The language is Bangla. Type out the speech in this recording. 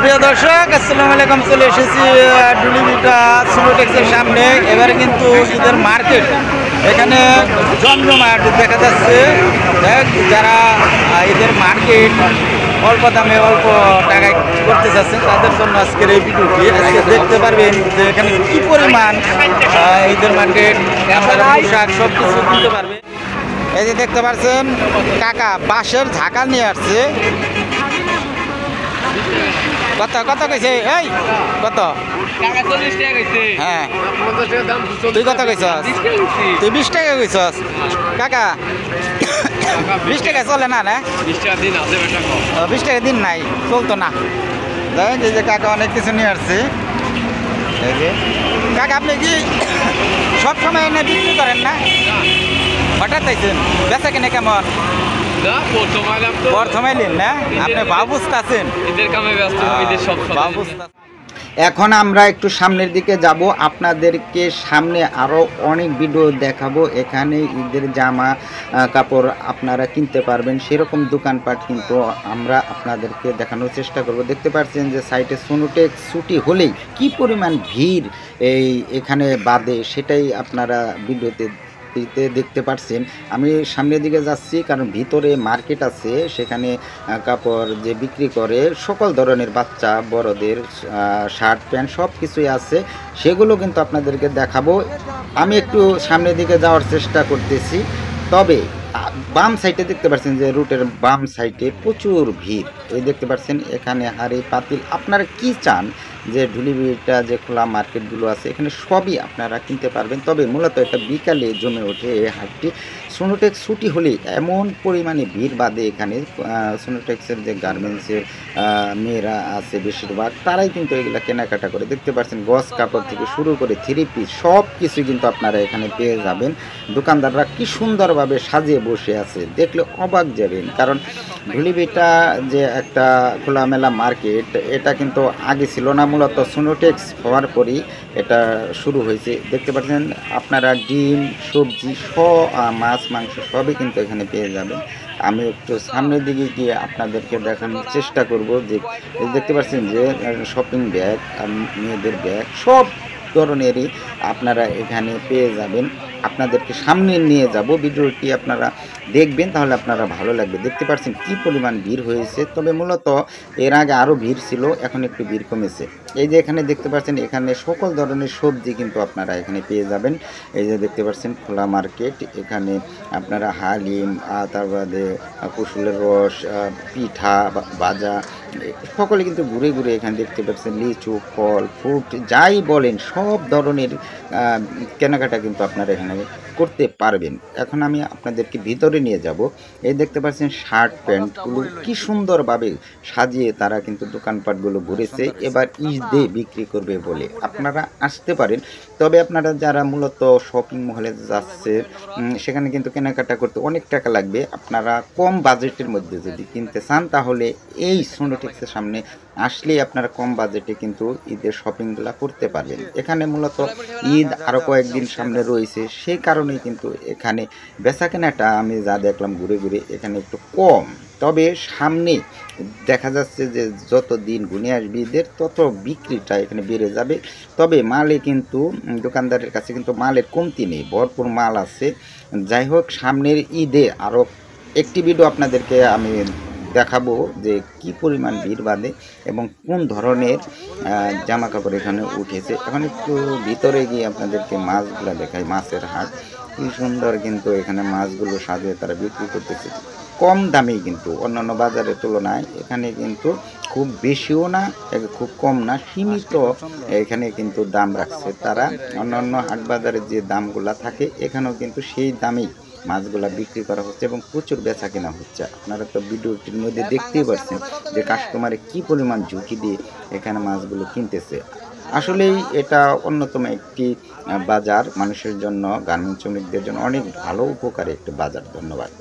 প্রিয় দর্শক, আসসালামু আলাইকুম। চলে এসেছি ডুলিভিটা সিনোটেক্সের সামনে। এবারে কিন্তু ঈদের মার্কেট এখানে জমজমাট দেখা যাচ্ছে। যারা ঈদের মার্কেট অল্প দামে অল্প টাকায় করতে চাচ্ছেন তাদের জন্য আজকের এই ভিডিওটি। আজকে দেখতে পারবেন যে এখানে কি পরিমাণ ঈদের মার্কেট, পোশাক সব কিছু কিনতে পারবে। এই যে দেখতে পাচ্ছেন কাকা বাঁশের ঝাঁকা নিয়ে আসছে। কত কত কইছে? এই কত? হ্যাঁ, তুই কত কইছস? তুই 20 টাকা কইছস কাকা। 20 টাকা চলে না? না 20 টাকা দিন নাই, চলতো না। দেখেন যে কাকা অনেক কিছু নিয়ে আসছে। কাকা আপনি কি সব সময় এনে বিক্রি করেন না? হঠাৎ আইছেন, বেচা কিনে কেমন? প্রথমে নিন না, আপনি ভাব বুঝতেছেন। এখন আমরা একটু সামনের দিকে যাব, আপনাদেরকে সামনে আরো অনেক ভিডিও দেখাবো। এখানে ঈদের জামা কাপড় আপনারা কিনতে পারবেন, সেরকম দোকানপাট কিন্তু আমরা আপনাদেরকে দেখানোর চেষ্টা করব। দেখতে পাচ্ছেন যে সাইটে সিনোটেক্স ছুটি হলেই কি পরিমাণ ভিড় এখানে বাদে, সেটাই আপনারা ভিডিওতে দেখতে পাচ্ছেন। আমি সামনের দিকে যাচ্ছি কারণ ভিতরে মার্কেট আছে, সেখানে কাপড় যে বিক্রি করে সকল ধরনের বাচ্চা বড়দের শার্ট প্যান্ট সব কিছুই আছে, সেগুলো কিন্তু আপনাদেরকে দেখাবো। আমি একটু সামনের দিকে যাওয়ার চেষ্টা করতেছি। তবে বাম সাইডে দেখতে পাচ্ছেন যে রুটের বাম সাইডে প্রচুর ভিড়। এই দেখতে পাচ্ছেন এখানে হাঁড়ি পাতিল, আপনারা কি চান যে ঢুলিবিটা যে খোলা মার্কেটগুলো আছে এখানে সবই আপনারা কিনতে পারবেন। তবে মূলত এটা বিকালে জমে ওঠে এই হাটটি। সিনোটেক্স ছুটি হলে এমন পরিমাণে ভিড় বাঁধে এখানে। সিনোটেক্সের যে গার্মেন্টসের মেয়েরা আছে বেশিরভাগ, তারাই কিন্তু এগুলো কেনাকাটা করে। দেখতে পাচ্ছেন গজ কাপড় থেকে শুরু করে থ্রি পিস সব কিছু কিন্তু আপনারা এখানে পেয়ে যাবেন। দোকানদাররা কি সুন্দরভাবে সাজিয়ে বসে আছে, দেখলে অবাক যাবেন। কারণ ঢুলিবিটা যে একটা খোলামেলা মার্কেট, এটা কিন্তু আগে ছিল না, মূলত সিনোটেক্স হওয়ার পরই এটা শুরু হয়েছে। দেখতে পাচ্ছেন আপনারা ডিম সবজি মাছ মাংস সবই কিন্তু এখানে পেয়ে যাবেন। আমি একটু সামনের দিকে গিয়ে আপনাদেরকে দেখানোর চেষ্টা করব। যে দেখতে পাচ্ছেন যে শপিং ব্যাগ, মেয়েদের ব্যাগ সব ধরনেরই আপনারা এখানে পেয়ে যাবেন। আপনাদেরকে সামনে নিয়ে যাব, ভিডিওটি আপনারা দেখবেন, তাহলে আপনারা ভালো লাগবে। দেখতে পাচ্ছেন কি পরিমাণ ভিড় হয়েছে। তবে মূলত এর আগে আরও ভিড় ছিল, এখন একটু ভিড় কমেছে। এই যে এখানে দেখতে পাচ্ছেন এখানে সকল ধরনের সবজি কিন্তু আপনারা এখানে পেয়ে যাবেন। এই যে দেখতে পাচ্ছেন খোলা মার্কেট, এখানে আপনারা হালিম, তারপরে কুসুলের রস, পিঠা বাজা সকলে কিন্তু ঘুরে ঘুরে এখানে দেখতে পাচ্ছেন লিচু, ফল, ফ্রুট যাই বলেন সব ধরনের কেনাকাটা কিন্তু আপনারা এখানে করতে পারবেন। এখন আমি আপনাদেরকে ভিতরে নিয়ে যাব। এই দেখতে পাচ্ছেন শার্ট প্যান্টগুলো কি সুন্দরভাবে সাজিয়ে তারা কিন্তু দোকানপাটগুলো ঘুরেছে, এবার ঈদে বিক্রি করবে বলে। আপনারা আসতে পারেন। তবে আপনারা যারা মূলত শপিং মহলে যাচ্ছে সেখানে কিন্তু কেনাকাটা করতে অনেক টাকা লাগবে। আপনারা কম বাজেটের মধ্যে যদি কিনতে চান তাহলে এই সিনোটেক্সের সামনে আসলেই আপনারা কম বাজেটে কিন্তু ঈদের শপিংগুলো করতে পারবেন। এখানে মূলত ঈদ আরও কয়েকদিন সামনে রয়েছে, সেই কারণেই কিন্তু এখানে বেচা কেনাটা আমি যা দেখলাম ঘুরে ঘুরে এখানে একটু কম। তবে সামনে দেখা যাচ্ছে যে যত দিন গুনে আসবে ঈদের তত বিক্রিটা এখানে বেড়ে যাবে। তবে মালে কিন্তু দোকানদারের কাছে কিন্তু মালের কমতি নেই, ভরপুর মাল আছে। যাই হোক, সামনের ঈদে আরও একটি ভিডিও আপনাদেরকে আমি দেখাবো যে কি পরিমাণ ভিড় বাঁধে এবং কোন ধরনের জামা কাপড় এখানে উঠেছে। এখন একটু ভিতরে গিয়ে আপনাদেরকে মাছগুলো দেখাই। মাছের হাট কি সুন্দর কিন্তু এখানে মাছগুলো সাজিয়ে তারা বিক্রি করতেছে কম দামেই, কিন্তু অন্যান্য বাজারের তুলনায় এখানে কিন্তু খুব বেশিও না, খুব কম না, সীমিত এখানে কিন্তু দাম রাখছে তারা। অন্যান্য হাট বাজারের যে দামগুলা থাকে এখানেও কিন্তু সেই দামেই মাছগুলা বিক্রি করা হচ্ছে এবং প্রচুর বেচা কেনা হচ্ছে। আপনারা তো ভিডিওটির মধ্যে দেখতেই পাচ্ছেন যে কাস্টমারে কি পরিমাণ ঝুঁকি দিয়ে এখানে মাছগুলো কিনতেছে। আসলেই এটা অন্যতম একটি বাজার, মানুষের জন্য, গার্মেন্টস শ্রমিকদের জন্য অনেক ভালো উপকারী একটি বাজার। ধন্যবাদ।